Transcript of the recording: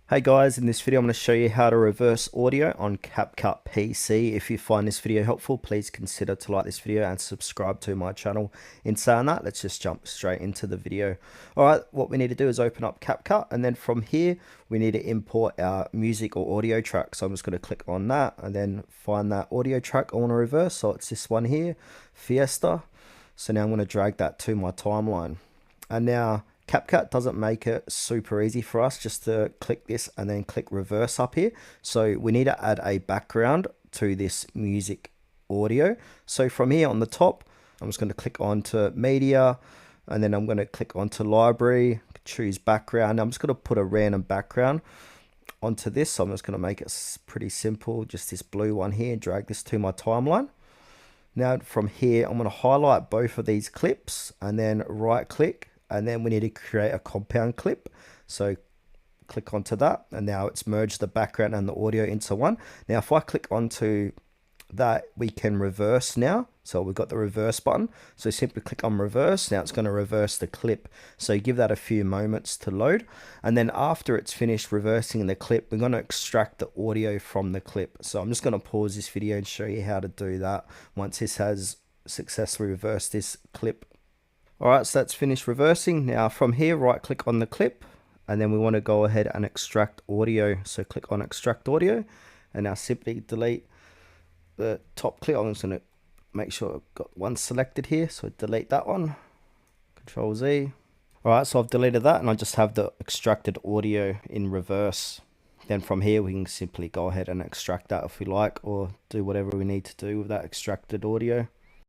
Hey guys, in this video I'm going to show you how to reverse audio on CapCut PC. If you find this video helpful, please consider to like this video and subscribe to my channel. In saying that, let's just jump straight into the video. Alright, what we need to do is open up CapCut, and then from here we need to import our music or audio track. So I'm just going to click on that and then find that audio track I want to reverse. So it's this one here, Fiesta. So now I'm going to drag that to my timeline. And now CapCut doesn't make it super easy for us just to click this and then click reverse up here. So we need to add a background to this music audio. So from here on the top, I'm just going to click onto media, and then I'm going to click onto library, choose background. I'm just going to put a random background onto this. So I'm just going to make it pretty simple, just this blue one here, drag this to my timeline. Now from here, I'm going to highlight both of these clips and then right click, and then we need to create a compound clip. So click onto that, and now it's merged the background and the audio into one. Now if I click onto that, we can reverse now. So we've got the reverse button. So simply click on reverse. Now it's going to reverse the clip. So give that a few moments to load. And then after it's finished reversing the clip, we're going to extract the audio from the clip. So I'm just going to pause this video and show you how to do that once this has successfully reversed this clip. Alright, so that's finished reversing. Now from here, right click on the clip, and then we want to go ahead and extract audio. So click on extract audio, and now simply delete the top clip. I'm just going to make sure I've got one selected here, so delete that one, Control Z. Alright, so I've deleted that, and I just have the extracted audio in reverse. Then from here we can simply go ahead and extract that if we like, or do whatever we need to do with that extracted audio.